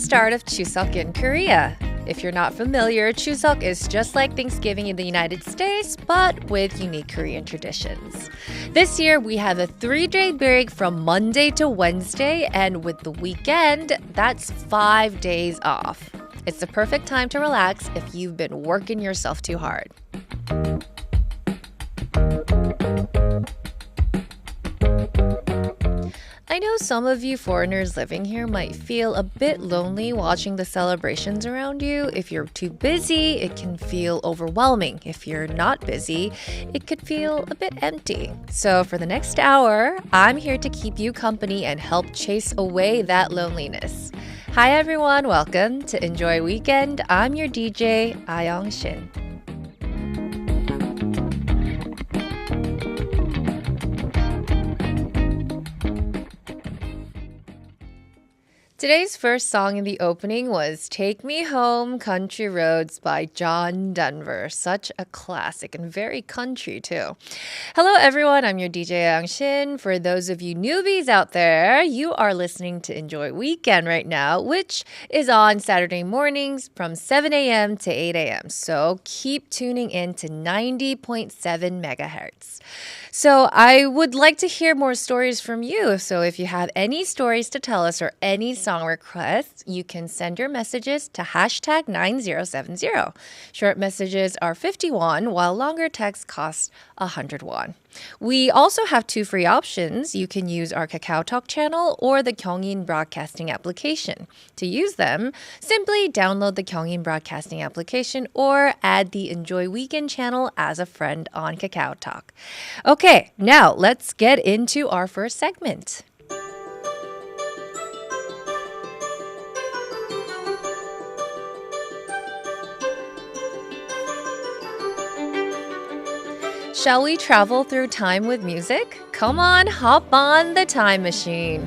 start of Chuseok in Korea. If you're not familiar, Chuseok is just like Thanksgiving in the United States, but with unique Korean traditions. This year, we have a 3-day break from Monday to Wednesday, and with the weekend, that's 5 days off. It's the perfect time to relax if you've been working yourself too hard. I know some of you foreigners living here might feel a bit lonely watching the celebrations around you. If you're too busy, it can feel overwhelming. If you're not busy, it could feel a bit empty. So for the next hour, I'm here to keep you company and help chase away that loneliness. Hi everyone, welcome to Enjoy Weekend. I'm your DJ, A-Young Shin. Today's first song in the opening was Take Me Home, Country Roads by John Denver. Such a classic and very country too. Hello everyone, I'm your DJ A-Young Shin. For those of you newbies out there, you are listening to Enjoy Weekend right now, which is on Saturday mornings from 7 a.m. to 8 a.m. So keep tuning in to 90.7 megahertz. So I would like to hear more stories from you. So if you have any stories to tell us or any song requests, you can send your messages to hashtag 9070. Short messages are 51, while longer texts cost 100 won. We also have 2 free options. You can use our Kakaotalk channel or the Gyeongin Broadcasting application. To use them, simply download the Gyeongin Broadcasting application or add the Enjoy Weekend channel as a friend on Kakaotalk. Okay, now let's get into our first segment. Shall we travel through time with music? Come on, hop on the time machine.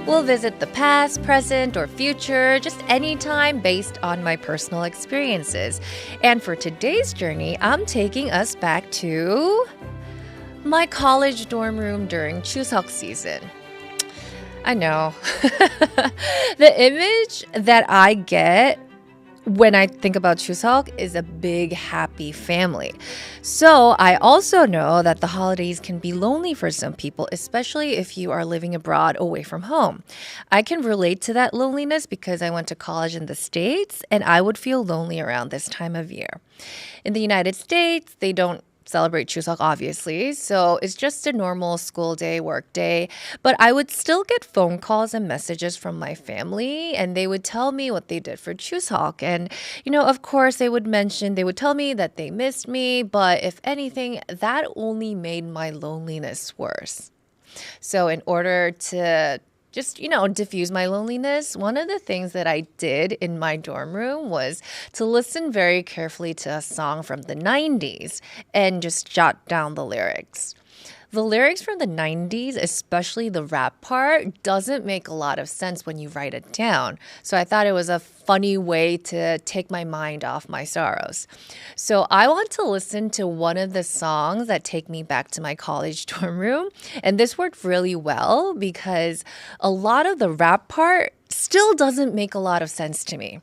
We'll visit the past, present, or future, just any time based on my personal experiences. And for today's journey, I'm taking us back to my college dorm room during Chuseok season. I know. The image that I get when I think about Chuseok is a big, happy family. So I also know that the holidays can be lonely for some people, especially if you are living abroad away from home. I can relate to that loneliness because I went to college in the States and I would feel lonely around this time of year. In the United States, they don't celebrate Chuseok, obviously, so it's just a normal school day, work day. But I would still get phone calls and messages from my family, and they would tell me what they did for Chuseok. And, of course, they would tell me that they missed me, but if anything, that only made my loneliness worse. So in order to just, diffuse my loneliness, one of the things that I did in my dorm room was to listen very carefully to a song from the 90s and just jot down the lyrics. The lyrics from the 90s, especially the rap part, doesn't make a lot of sense when you write it down. So I thought it was a funny way to take my mind off my sorrows. So I want to listen to one of the songs that take me back to my college dorm room. And this worked really well because a lot of the rap part still doesn't make a lot of sense to me.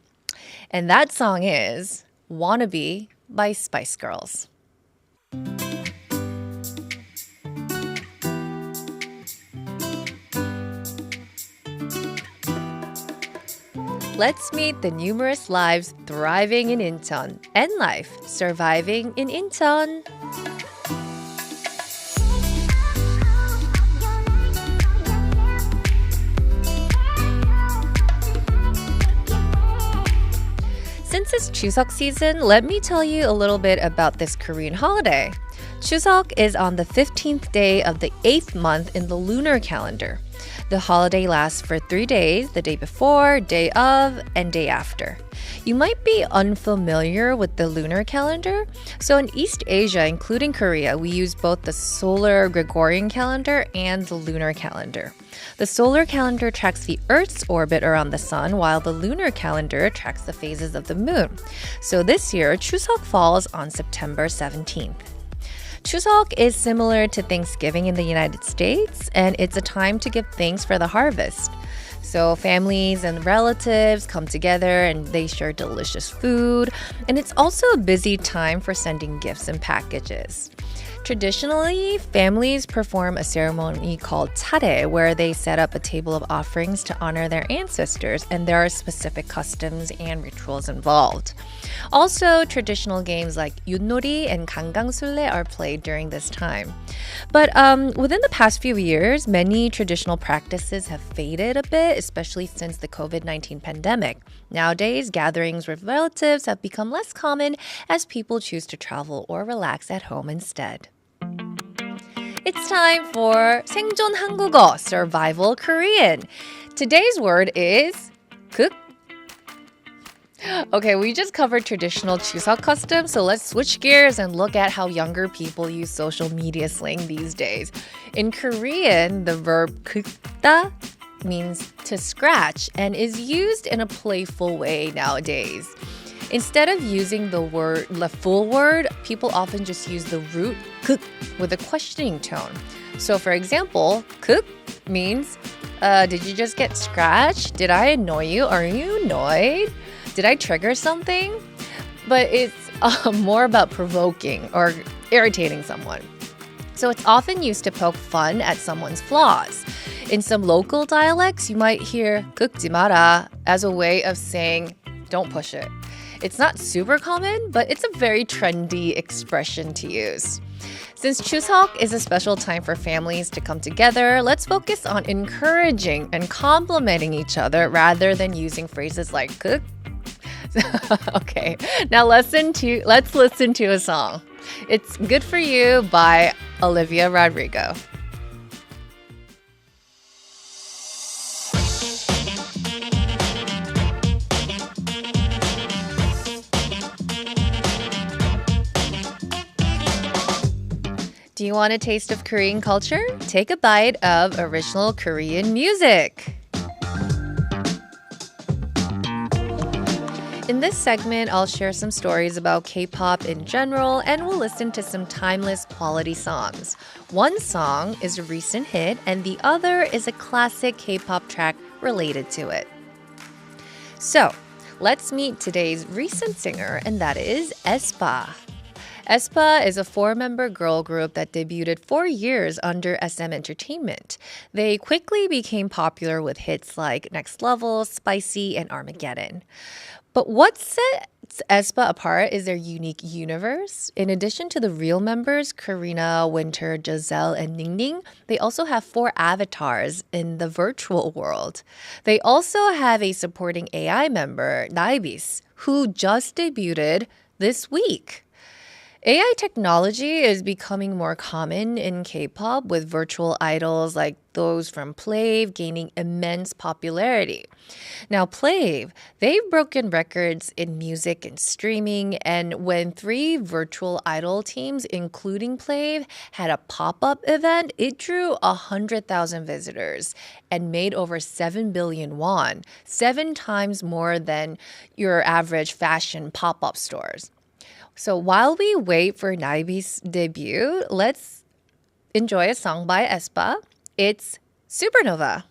And that song is Wannabe by Spice Girls. Let's meet the numerous lives thriving in Incheon and life surviving in Incheon. Since it's Chuseok season, let me tell you a little bit about this Korean holiday. Chuseok is on the 15th day of the 8th month in the lunar calendar. The holiday lasts for 3 days, the day before, day of, and day after. You might be unfamiliar with the lunar calendar. So in East Asia, including Korea, we use both the solar Gregorian calendar and the lunar calendar. The solar calendar tracks the Earth's orbit around the sun, while the lunar calendar tracks the phases of the moon. So this year, Chuseok falls on September 17th. Chuseok is similar to Thanksgiving in the United States, and it's a time to give thanks for the harvest. So families and relatives come together and they share delicious food. And it's also a busy time for sending gifts and packages. Traditionally, families perform a ceremony called 차례, where they set up a table of offerings to honor their ancestors, and there are specific customs and rituals involved. Also, traditional games like 윷놀이 and 강강술래 are played during this time. But within the past few years, many traditional practices have faded a bit, especially since the COVID-19 pandemic. Nowadays, gatherings with relatives have become less common as people choose to travel or relax at home instead. It's time for 생존 한국어, survival Korean. Today's word is 극. Okay, we just covered traditional Chuseok customs, so let's switch gears and look at how younger people use social media slang these days. In Korean, the verb 긁다 means to scratch and is used in a playful way nowadays. Instead of using the full word, people often just use the root 극 with a questioning tone. So for example, 극 means, did you just get scratched? Did I annoy you? Are you annoyed? Did I trigger something? But it's more about provoking or irritating someone. So it's often used to poke fun at someone's flaws. In some local dialects, you might hear 긁지 마라 as a way of saying, don't push it. It's not super common, but it's a very trendy expression to use. Since Chuseok is a special time for families to come together, let's focus on encouraging and complimenting each other rather than using phrases like 긁. Okay, now let's listen to a song. It's Good For You by Olivia Rodrigo. Do you want a taste of Korean culture? Take a bite of original Korean music. In this segment, I'll share some stories about K-pop in general, and we'll listen to some timeless quality songs. One song is a recent hit, and the other is a classic K-pop track related to it. So, let's meet today's recent singer, and that is aespa. aespa is a 4-member girl group that debuted 4 years under SM Entertainment. They quickly became popular with hits like Next Level, Spicy, and Armageddon. But what sets aespa apart is their unique universe. In addition to the real members, Karina, Winter, Giselle, and Ningning, they also have 4 avatars in the virtual world. They also have a supporting AI member, Naibis, who just debuted this week. AI technology is becoming more common in K-pop, with virtual idols like those from Plave gaining immense popularity. Now, Plave, they've broken records in music and streaming, and when 3 virtual idol teams, including Plave, had a pop-up event, it drew 100,000 visitors and made over 7 billion won, 7 times more than your average fashion pop-up stores. So while we wait for Naibi's debut, let's enjoy a song by aespa. It's Supernova.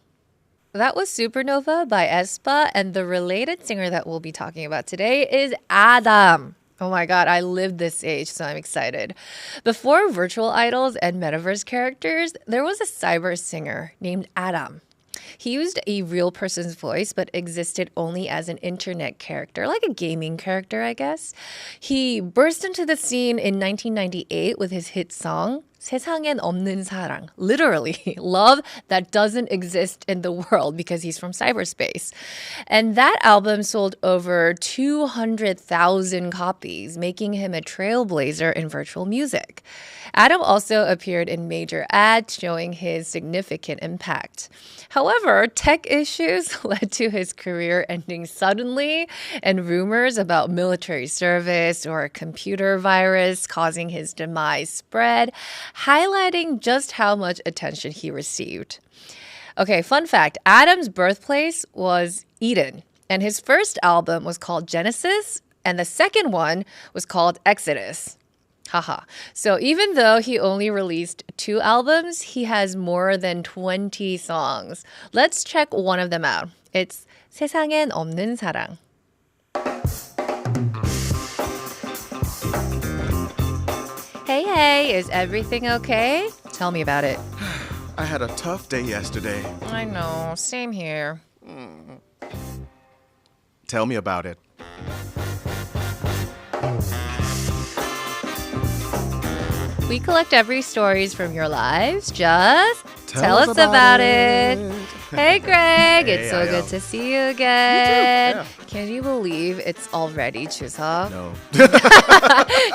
That was Supernova by aespa, and the related singer that we'll be talking about today is Adam. Oh my god, I lived this age, so I'm excited. Before virtual idols and metaverse characters, there was a cyber singer named Adam. He used a real person's voice, but existed only as an internet character, like a gaming character, I guess. He burst into the scene in 1998 with his hit song, 세상엔 없는 사랑. Literally, love that doesn't exist in the world, because he's from cyberspace. And that album sold over 200,000 copies, making him a trailblazer in virtual music. Adam also appeared in major ads showing his significant impact. However, tech issues led to his career ending suddenly, and rumors about military service or a computer virus causing his demise spread, highlighting just how much attention he received. Okay, fun fact, Adam's birthplace was Eden, and his first album was called Genesis, and the second one was called Exodus. Haha. So even though he only released 2 albums, he has more than 20 songs. Let's check one of them out. It's 세상엔 없는 사랑. Hey, is everything okay? Tell me about it. I had a tough day yesterday. I know, same here. Tell me about it. We collect every stories from your lives. Just tell us about it. Hey, Greg. It's so good to see you again. You too. Yeah. Can you believe it's already Chuseok? No.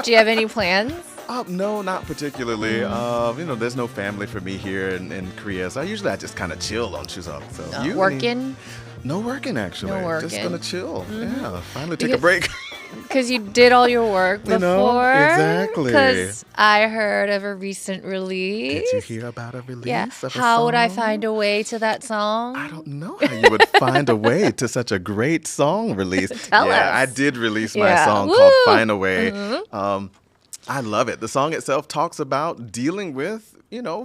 Do you have any plans? No, not particularly. There's no family for me here in Korea, so I just kind of chill on Chuseok. So you working? No working, actually. No working. Just gonna chill. Yeah, finally take a break. Because you did all your work before. Exactly. Because I heard of a recent release. Did you hear about a release of a How song? would I find a way to that song? I don't know how you would find a way to such a great song release. Tell us. I did release my song called Find a Way. I love it. The song itself talks about dealing with,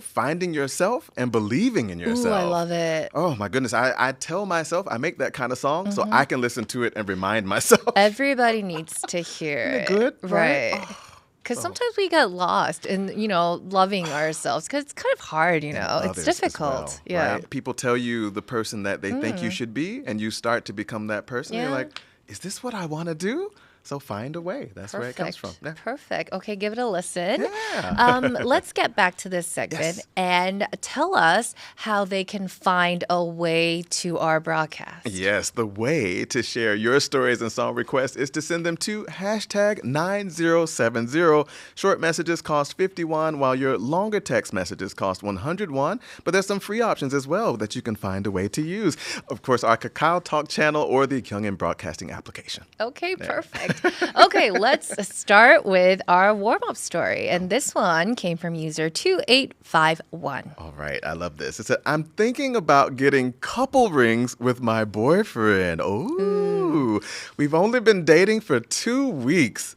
finding yourself and believing in yourself. Ooh, I love it. Oh, my goodness. I tell myself I make that kind of song so I can listen to it and remind myself. Everybody needs to hear it. Good, right? Because sometimes we get lost in, loving ourselves because it's kind of hard, It's difficult. Right? People tell you the person that they think you should be, and you start to become that person. Yeah. You're like, is this what I want to do? So find a way. That's where it comes from. Yeah. Perfect. Okay, give it a listen. Yeah. Let's get back to this segment and tell us how they can find a way to our broadcast. Yes, the way to share your stories and song requests is to send them to #9070. Short messages cost 51, while your longer text messages cost 101. But there's some free options as well that you can find a way to use. Of course, our Kakaotalk channel or the Gyeongin Broadcasting application. Okay, perfect. Okay, let's start with our warm-up story. And this one came from user 2851. All right, I love this. It said, I'm thinking about getting couple rings with my boyfriend. Ooh, we've only been dating for 2 weeks.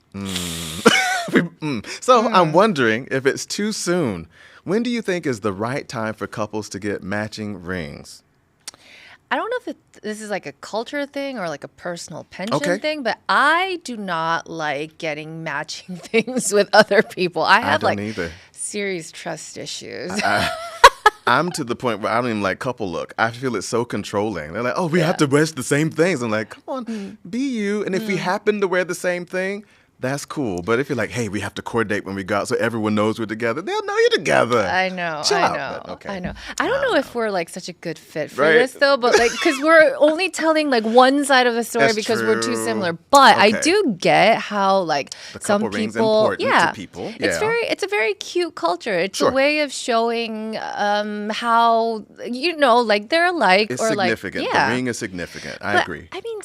So I'm wondering if it's too soon. When do you think is the right time for couples to get matching rings? I don't know if this is like a culture thing or like a personal pension thing, but I do not like getting matching things with other people. I have don't either. serious trust issues. I'm to the point where I don't even like couple look. I feel it's so controlling. They're like, oh, we have to wear the same things. I'm like, come on, be you. And if we happen to wear the same thing, that's cool. But if you're like, hey, we have to coordinate when we go out so everyone knows we're together, they'll know you're together. I know. Chill I out. know. But, okay. I know. I don't know if we're like such a good fit for Right. this though, but like because we're only telling like one side of the story That's because we're too true. smer. But I Okay. do get how like The some couple ring's people, important to people. it's Yeah. it's a very cute culture. It's Sure. a way of showing how like they're alike It's or significant. like The ring is significant. I But, agree. I mean,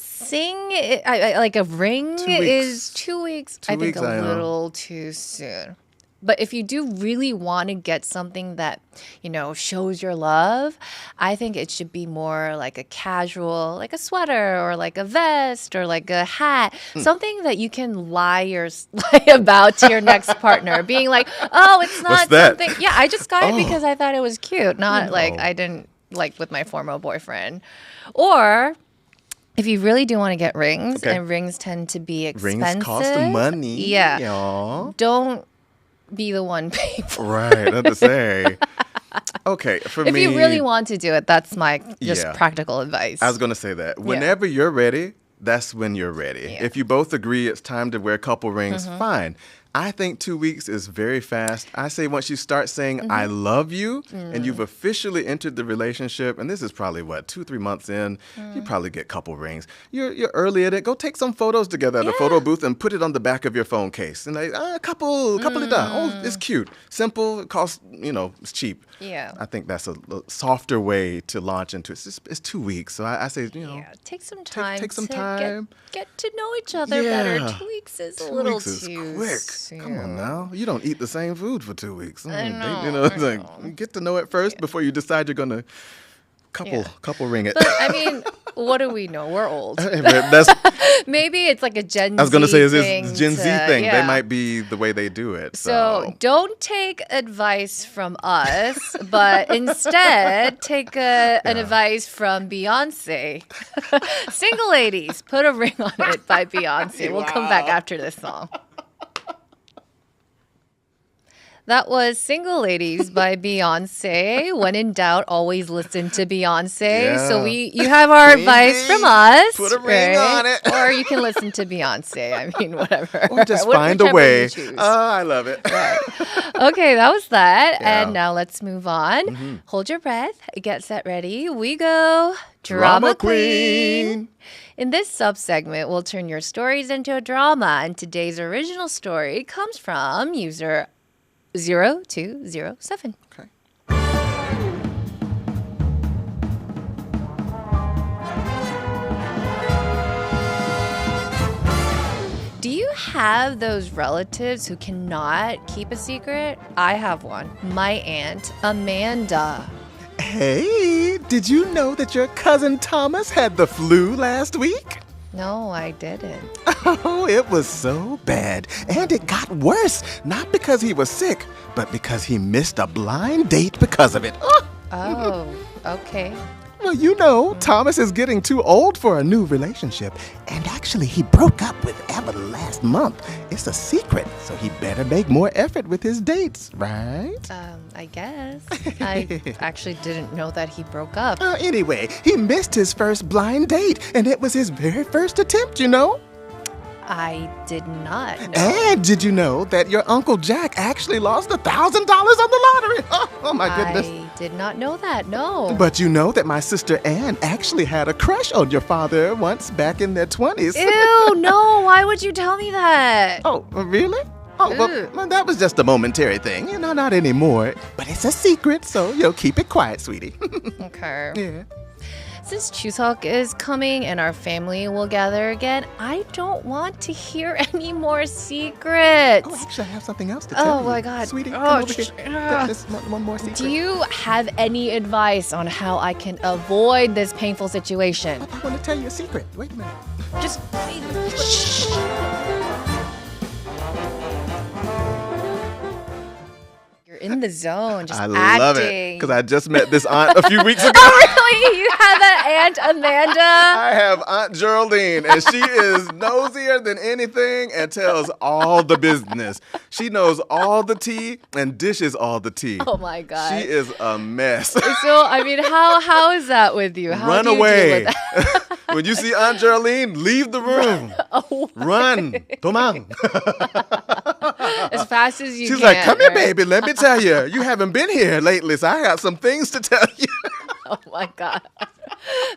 like a ring 2 weeks. is 2 weeks. 2 I think weeks, a I know. little too soon. But if you do really want to get something that, shows your love, I think it should be more like a casual, like a sweater or like a vest or like a hat, something that you can lie about to your next partner, being like, oh, it's not What's that? something. Yeah, I just got it because I thought it was cute, not like No. I didn't like with my former boyfriend. Or if you really do want to get rings, and rings tend to be expensive. Rings cost money. Yeah. Aw. Don't be the one paying for Right, that's to say. Okay, for If me, you really want to do it, that's my just Yeah. practical advice. I was going to say that. Whenever you're ready, that's when you're ready. Yeah. If you both agree it's time to wear couple rings, fine. I think 2 weeks is very fast. I say once you start saying, I love you, and you've officially entered the relationship, and this is probably, 2-3 months in, you probably get couple rings. You're early at it. Go take some photos together at a photo booth and put it on the back of your phone case. And like, couple it done. Oh, it's cute. Simple. It costs, it's cheap. Yeah. I think that's a softer way to launch into it. It's 2 weeks. So I say, Take some time. take some to time. Get to know each other better. Yeah. 2 weeks is a 2 little weeks is too quick. soon. Come on now. You don't eat the same food for 2 weeks. I know, It's like, you get to know it first before you decide you're going to couple ring it. But I mean, What do we know? We're old. That's, Maybe it's like a Gen Z I was going to say, is thing this Gen Z thing? yeah. They might be the way they do it. So don't take advice from us, but instead take an advice from Beyonce. Single Ladies, Put a Ring on It by Beyonce. We'll come back after this song. That was Single Ladies by Beyonce. When in doubt, always listen to Beyonce. Yeah. So you have our advice from us. Put a ring on it. Or you can listen to Beyonce. I mean, whatever. Or just find a way. Oh, I love it. Right. Okay, that was that. Yeah. And now let's move on. Hold your breath. Get set, ready. We go. Drama Queen. In this sub-segment, we'll turn your stories into a drama. And today's original story comes from user 0207. Okay. Do you have those relatives who cannot keep a secret? I have one. My aunt, Amanda. Hey, did you know that your cousin Thomas had the flu last week? No, I didn't. Oh, it was so bad. And it got worse. Not because he was sick, but because he missed a blind date because of it. Oh, okay. Well, you know, Thomas is getting too old for a new relationship. And actually, he broke up with Evan last month. It's a secret, so he better make more effort with his dates, right? I guess. I actually didn't know that he broke up. Anyway, he missed his first blind date, and it was his very first attempt, you know? I did not know. And did you know that your Uncle Jack actually lost $1,000 on the lottery? Oh my goodness. I did not know that, no. But you know that my sister Ann actually had a crush on your father once back in their 20s. Ew, no, why would you tell me that? Oh, really? Oh, well, that was just a momentary thing. You know, not anymore. But it's a secret, so you'll keep it quiet, sweetie. Okay. Yeah. Since Chuseok is coming and our family will gather again, I don't want to hear any more secrets. Oh, actually, I have something else to tell you. Oh, my God. Sweetie, Oh, come over here. This one more secret. Do you have any advice on how I can avoid this painful situation? I want to tell you a secret. Wait a minute. Just shh. You're in the zone, just acting. I love it because I just met this aunt a few weeks ago. Oh, really? You have an Aunt Amanda? I have Aunt Geraldine, and she is nosier than anything and tells all the business. She knows all the tea and dishes all the tea. Oh, my God. She is a mess. So, I mean, how is that with you? How Run do you away. deal with that? When you see Aunt Geraldine, leave the room. Run. Tomang. As fast as you She's can. like, come here, right? baby. Let me tell you. You haven't been here lately, so I got some things to tell you. Oh, my God.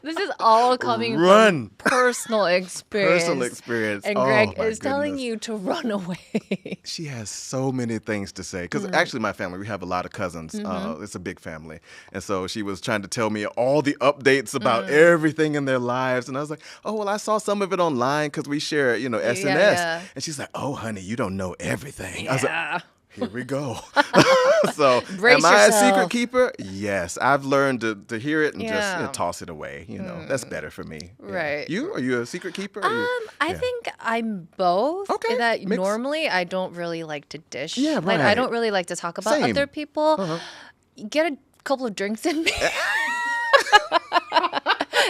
This is all coming Run. from personal experience. Personal experience. And Oh, Greg my is telling goodness. you to run away. She has so many things to say. Because actually, my family, we have a lot of cousins. It's a big family. And so she was trying to tell me all the updates about everything in their lives. And I was like, oh, well, I saw some of it online because we share, SNS. yeah. And she's like, oh, honey, you don't know everything. Yeah. I was like, here we go. So, Brace am I a yourself. secret keeper? Yes. I've learned to hear it and just Yeah. toss it away. That's better for me. Yeah. Right. You? Are you a secret keeper? I think I'm both. Okay, In that mix. normally I don't really like to dish. Yeah, Like I right. don't really like to talk about Same. other people. Get a couple of drinks in me.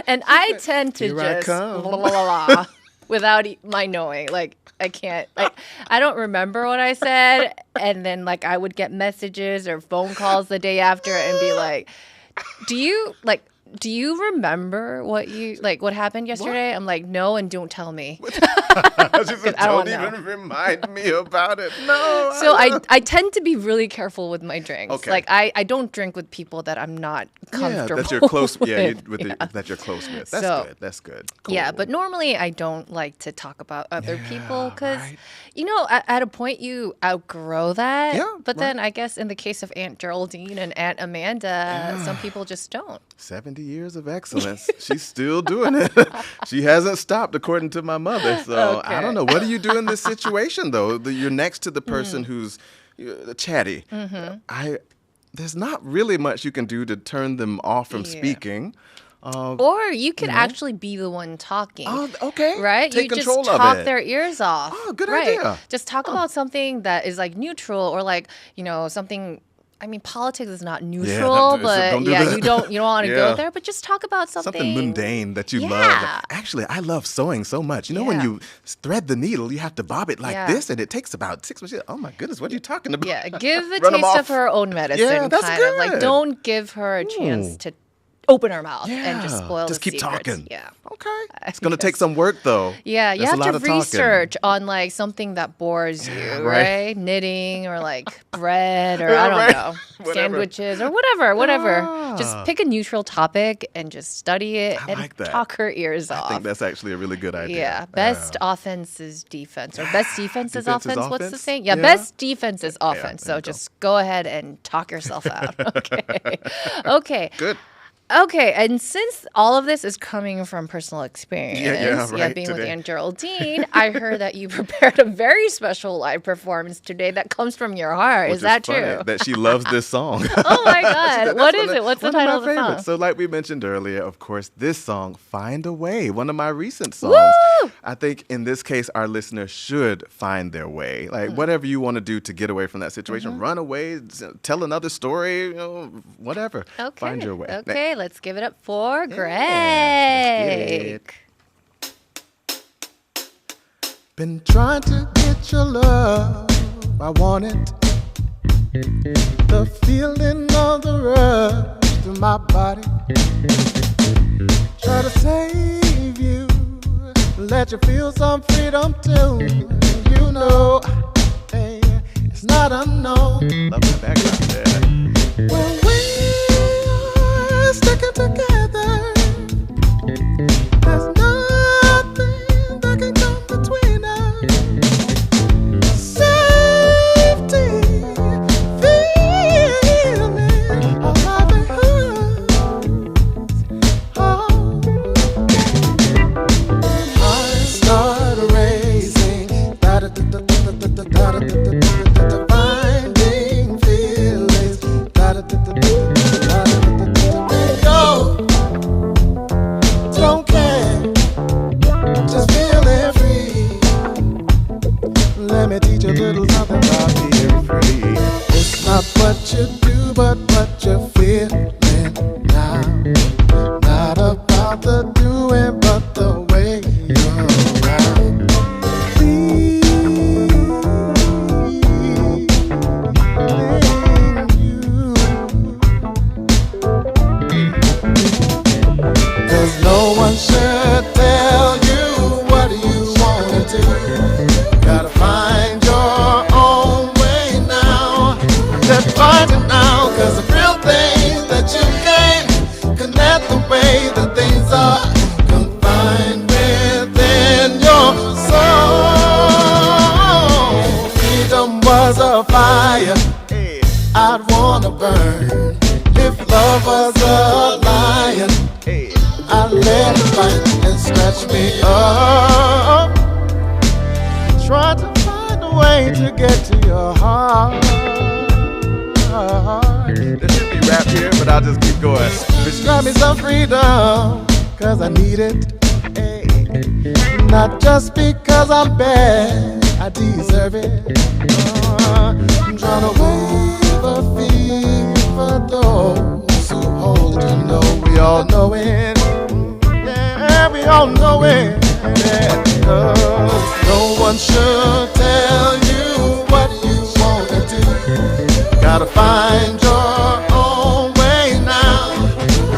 And I tend to Here I just come. blah, blah, blah, blah, without my knowing. Like I can't. I don't remember what I said, and then I would get messages or phone calls the day after and be like, "Do you remember what happened yesterday?" I'm like, "No, and don't tell me." She said, I don't don't know. even remind me about it. No. So I tend to be really careful with my drinks. Okay. I don't drink with people that I'm not comfortable that you're close. with. That you're close with. That's So- good. That's good. Yeah, Cool. but normally I don't like to talk about other people because, right. at a point you outgrow that. Yeah, But then I guess in the case of Aunt Geraldine and Aunt Amanda, some people just don't. 70 years of excellence. She's still doing it. She hasn't stopped, according to my mother. So I don't know. What do you do in this situation, though? You're next to the person who's chatty. There's not really much you can do to turn them off from speaking. Or you could actually be the one talking. Oh, okay. Right? Take you control just of talk it. their ears off. Oh, good right. idea. Just talk about something that is like neutral or like, something. I mean, politics is not neutral, but don't do yeah, that. you don't want to go Yeah. there. But just talk about something mundane that you Yeah. love. Actually, I love sewing so much. When Yeah. you thread the needle, you have to bob it like Yeah. this, and it takes about 6 minutes. Oh my goodness, what are you talking about? Yeah, give a Run 'em taste off. of her own medicine. Yeah, that's kind of like good. don't give her a chance to open her mouth and just spoil Just the keep secrets. talking. Yeah. Okay. It's going to take some work, though. Yeah, you That's a have lot to of talking. research on like something that bores you, right. right? Knitting or like bread or I don't Right. know, Whatever. sandwiches or whatever. Ah. Just pick a neutral topic and just study it I and like that. talk her ears I off. think that's actually a really good idea. Yeah, best offense is defense, or best defense is Defense is offense. What's the offense? saying? Yeah, Yeah. best defense is offense. there So you go. just go ahead and talk yourself out. Okay. Okay. Good. Okay, and since all of this is coming from personal experience, right, being with today. Aunt Geraldine, I heard that you prepared a very special live performance today that comes from your heart. Which Is that funny true? That she loves this song. Oh my God. What is it? What's the one of title my of the favorites. song? So like we mentioned earlier, of course, this song, Find a Way, one of my recent songs. Woo! I think in this case, our listeners should find their way. Like Mm. whatever you want to do to get away from that situation, Mm-hmm. run away, tell another story, whatever. Okay. Find your way. Okay, let's give it up for Greg. let's get Been trying to get your love, I want it. The feeling of the rush through my body. Try to save you, let you feel some freedom too. Hey, it's not unknown. Love the background there. When we are sticking together, there's nothing that can come between us. Safety, feeling alive and oh. Heart start racing, finding feelings, go. Don't care, just feeling free. Let me teach you a little something about being free. It's not what you do, but what you're feeling now. Not about the doing, but the way you're around. Cause no one should tell you what you wanna do. Gotta find your own way now. Just find it now, cause the real things that you gain connect the way that things are confined within your soul. Freedom was a fire I'd wanna burn. If love was a lion, I'd let it bite and scratch me up. Try to find a way to get to your heart. There should be rap here, but I'll just keep going. Prescribe me some freedom, cause I need it. Not just because I'm bad, I deserve it. I'm trying to wave a fever those who hold it, we all know it. Yeah, we all know it. Yeah, 'cause no one should tell you what you want to do. Gotta find your own way now.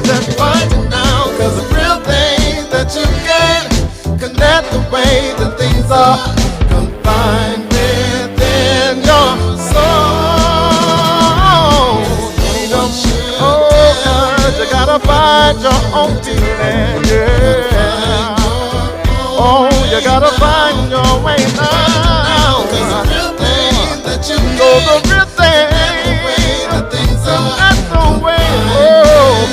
Just find it now, 'cause the real things that you get connect the way that things are confined within your soul. Freedom should you gotta find your own feeling, yeah. Oh, you gotta find your way now. 'Cause the real thing that you know, the real thing, that's the way, oh,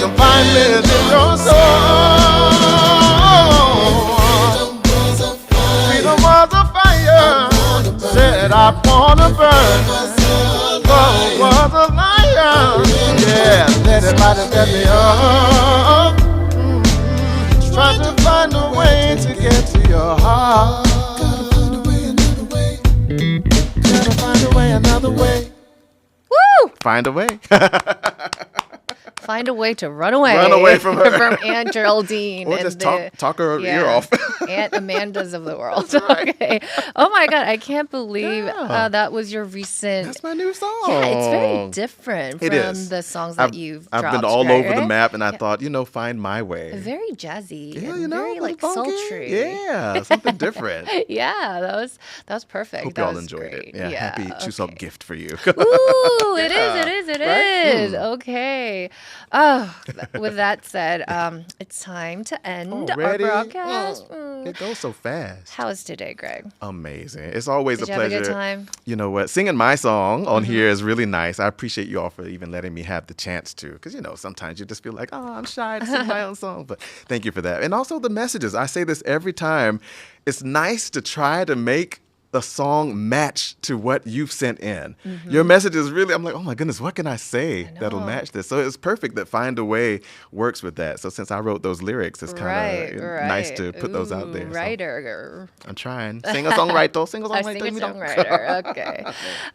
confinement in your soul. Freedom was a fire, said I wanna burn. Love was a liar, yeah, let it light and get me up. find a way. Find a way to run away. Run away from her. From Aunt Geraldine. Or just talk her ear off. Aunt Amanda's of the world. Right. Okay. Oh my God, I can't believe that was your recent. That's my new song. Yeah, it's very different from the songs that you've dropped. I've been all over the right? map, and I thought, find my way. Very jazzy. Yeah, and very like funky. sultry. Yeah, something different. Yeah, that was perfect. Hope that y'all was enjoyed great. it. Yeah, happy Chuseok gift for you. Ooh, it is. Right? Okay. Oh, with that said, it's time to end Already? our broadcast. It goes so fast. How was today, Greg? Amazing. It's always Did a you have pleasure. a good time? You know what? Singing my song on here is really nice. I appreciate you all for even letting me have the chance to. Because, sometimes you just feel like, I'm shy to sing my own song. But thank you for that. And also the messages. I say this every time. It's nice to try to make the song match to what you've sent in. Your message is really, I'm like, oh my goodness, what can I say that'll match this? So it's perfect that Find a Way works with that. So since I wrote those lyrics, it's kind of nice to put those out there. Writer. So I'm trying. Singer-songwriter. Singer-songwriter. Okay.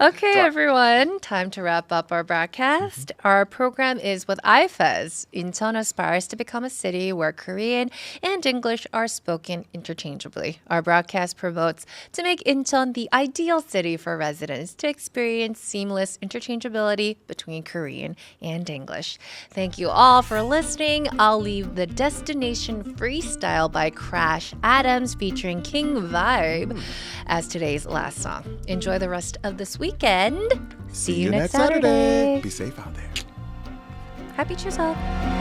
Okay, everyone. Time to wrap up our broadcast. Our program is with IFES. Incheon aspires to become a city where Korean and English are spoken interchangeably. Our broadcast promotes to make Incheon the ideal city for residents to experience seamless interchangeability between Korean and English. Thank you all for listening. I'll leave the Destination Freestyle by Crash Adams featuring King Vvibe as today's last song. Enjoy the rest of this weekend. See you next Saturday. Be safe out there. Happy Chuseok.